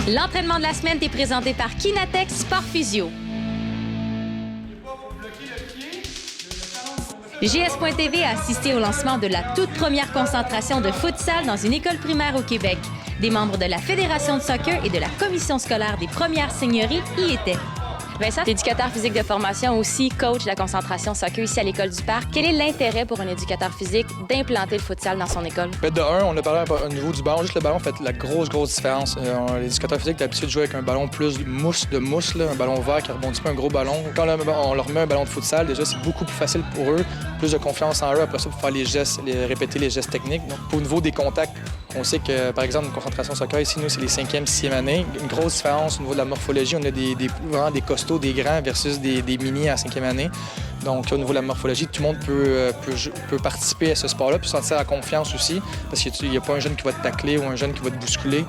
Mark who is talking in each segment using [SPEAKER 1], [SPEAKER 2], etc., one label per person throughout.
[SPEAKER 1] L'entraînement de la semaine est présenté par Kinatex Sport Physio. GS.TV a assisté au lancement de la toute première concentration de futsal dans une école primaire au Québec. Des membres de la Fédération de soccer et de la Commission scolaire des premières seigneuries y étaient. Vincent, éducateur physique de formation, aussi coach de la concentration soccer ici à l'École du Parc. Quel est l'intérêt pour un éducateur physique d'implanter le futsal dans son école?
[SPEAKER 2] De un, on a parlé au niveau du ballon. Juste le ballon fait la grosse différence. L'éducateur physique a l'habitude de jouer avec un ballon plus mousse, là, un ballon vert qui rebondit pas un gros ballon. Quand on leur met un ballon de futsal, déjà, c'est beaucoup plus facile pour eux, plus de confiance en eux après ça pour faire les gestes, répéter les gestes techniques. Donc, au niveau des contacts, on sait que, par exemple, une concentration soccer, ici, nous, c'est les 5e, 6e années. Une grosse différence au niveau de la morphologie. On a vraiment des costauds, des grands versus des mini à 5e année. Donc, au niveau de la morphologie, tout le monde peut participer à ce sport-là, puis sentir la confiance aussi, parce qu'il n'y a pas un jeune qui va te tacler ou un jeune qui va te bousculer.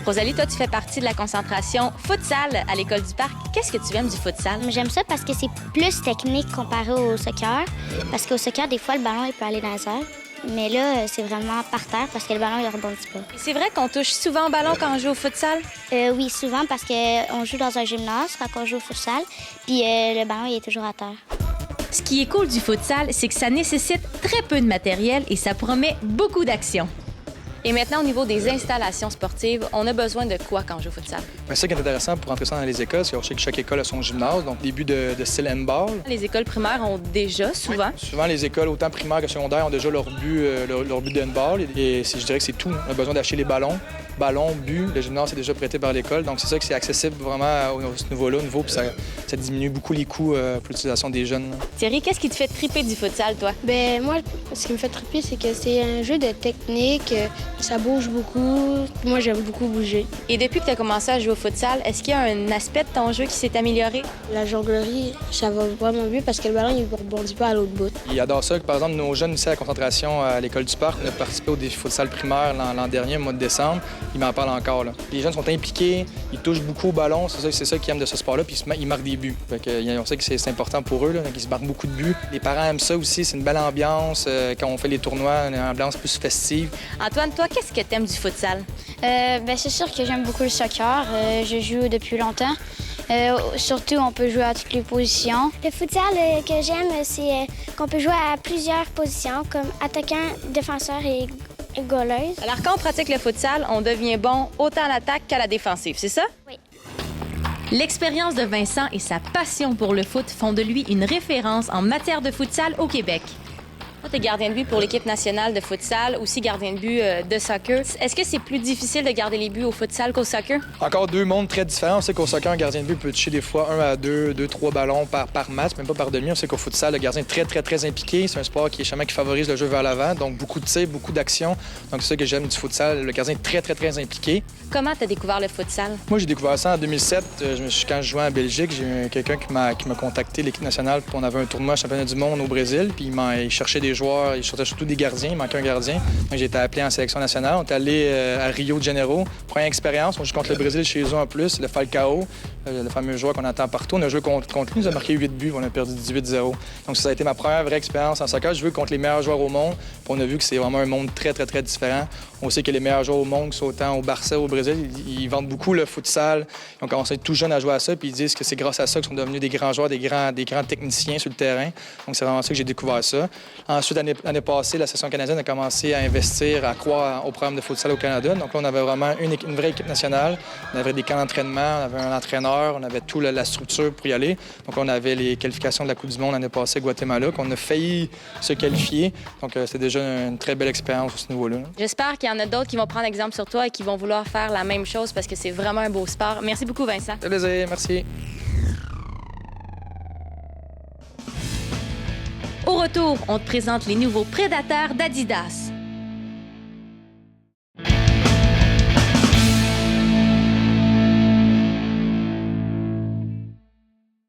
[SPEAKER 1] Rosalie, toi, tu fais partie de la concentration futsal à l'École du Parc. Qu'est-ce que tu aimes du futsal?
[SPEAKER 3] J'aime ça parce que c'est plus technique comparé au soccer. Parce qu'au soccer, des fois, le ballon il peut aller dans les airs. Mais là, c'est vraiment par terre parce que le ballon, il ne rebondit pas.
[SPEAKER 1] C'est vrai qu'on touche souvent au ballon quand on joue au futsal?
[SPEAKER 3] Oui, souvent parce qu'on joue dans un gymnase quand on joue au futsal. Puis le ballon, il est toujours à terre.
[SPEAKER 1] Ce qui est cool du futsal, c'est que ça nécessite très peu de matériel et ça promet beaucoup d'action. Et maintenant, au niveau des installations sportives, on a besoin de quoi quand on joue au futsal?
[SPEAKER 2] C'est ça qui est intéressant pour entrer ça dans les écoles, c'est qu'on sait que chaque école a son gymnase, donc début de style handball.
[SPEAKER 1] Les écoles primaires ont déjà souvent.
[SPEAKER 2] Oui. Souvent, les écoles, autant primaires que secondaires, ont déjà leur but de handball. Et je dirais que c'est tout. On a besoin d'acheter les ballons, but. Le gymnase est déjà prêté par l'école, donc c'est ça que c'est accessible vraiment à ce niveau-là, puis ça diminue beaucoup les coûts pour l'utilisation des jeunes.
[SPEAKER 1] Thierry, qu'est-ce qui te fait triper du futsal, toi?
[SPEAKER 4] Moi, ce qui me fait triper, c'est que c'est un jeu de technique. Ça bouge beaucoup. Moi, j'aime beaucoup bouger.
[SPEAKER 1] Et depuis que tu as commencé à jouer au futsal, est-ce qu'il y a un aspect de ton jeu qui s'est amélioré?
[SPEAKER 4] La jonglerie, ça va vraiment mieux parce que le ballon, il ne rebondit pas à l'autre bout.
[SPEAKER 2] Ils adorent ça. Par exemple, nos jeunes ici à la concentration à l'École du Parc, on a participé au défi futsal primaire l'an dernier, au mois de décembre. Ils m'en parlent encore. Là. Les jeunes sont impliqués, ils touchent beaucoup au ballon. C'est ça qu'ils aiment de ce sport-là. Puis ils marquent des buts. On sait que c'est important pour eux. Là. Ils se marquent beaucoup de buts. Les parents aiment ça aussi. C'est une belle ambiance. Quand on fait les tournois, une ambiance plus festive.
[SPEAKER 1] Antoine, toi, qu'est-ce que tu aimes du futsal?
[SPEAKER 3] C'est sûr que j'aime beaucoup le soccer. Je joue depuis longtemps. Surtout, on peut jouer à toutes les positions. Le futsal que j'aime, c'est qu'on peut jouer à plusieurs positions, comme attaquant, défenseur et goaleuse.
[SPEAKER 1] Alors, quand on pratique le futsal, on devient bon autant à l'attaque qu'à la défensive, c'est ça?
[SPEAKER 3] Oui.
[SPEAKER 1] L'expérience de Vincent et sa passion pour le foot font de lui une référence en matière de futsal au Québec. Toi, tu es gardien de but pour l'équipe nationale de futsal, aussi gardien de but de soccer. Est-ce que c'est plus difficile de garder les buts au futsal qu'au soccer?
[SPEAKER 2] Encore deux mondes très différents. On sait qu'au soccer, un gardien de but peut toucher des fois 1 à 2, 3 ballons par match, même pas par demi. On sait qu'au futsal, le gardien est très impliqué. C'est un sport qui favorise le jeu vers l'avant, donc beaucoup de tirs, beaucoup d'actions. Donc c'est ça que j'aime du futsal. Le gardien est très impliqué.
[SPEAKER 1] Comment tu as découvert le futsal?
[SPEAKER 2] Moi, j'ai découvert ça en 2007. Quand je jouais en Belgique, j'ai quelqu'un qui m'a contacté, l'équipe nationale, puis on avait un tournoi championnat du monde au Brésil, puis il cherchait des joueurs, il cherchait surtout des gardiens, il manquait un gardien. Donc j'ai été appelé en sélection nationale. On est allé à Rio de Janeiro. Première expérience, on joue contre le Brésil chez eux en plus, le Falcao, le fameux joueur qu'on entend partout. On a joué contre lui, il nous a marqué 8 buts, on a perdu 18-0. Donc ça a été ma première vraie expérience en soccer. Je joue contre les meilleurs joueurs au monde, puis on a vu que c'est vraiment un monde très différent. On sait que les meilleurs joueurs au monde, que ce soit autant au Barça ou au Brésil, ils vendent beaucoup le futsal. Ils ont commencé tout jeune à jouer à ça, puis ils disent que c'est grâce à ça qu'ils sont devenus des grands joueurs, des grands techniciens sur le terrain. Donc c'est vraiment ça que j'ai découvert ça. Ensuite, l'année passée, la Section canadienne a commencé à investir, à croire au programme de futsal au Canada. Donc là, on avait vraiment une vraie équipe nationale. On avait des camps d'entraînement, on avait un entraîneur, on avait toute la structure pour y aller. Donc on avait les qualifications de la Coupe du monde l'année passée à Guatemala, qu'on a failli se qualifier. Donc c'était déjà une très belle expérience à ce niveau-là.
[SPEAKER 1] J'espère qu'il y en a d'autres qui vont prendre exemple sur toi et qui vont vouloir faire la même chose parce que c'est vraiment un beau sport. Merci beaucoup, Vincent.
[SPEAKER 2] C'est plaisir, merci.
[SPEAKER 1] Au retour, on te présente les nouveaux prédateurs d'Adidas.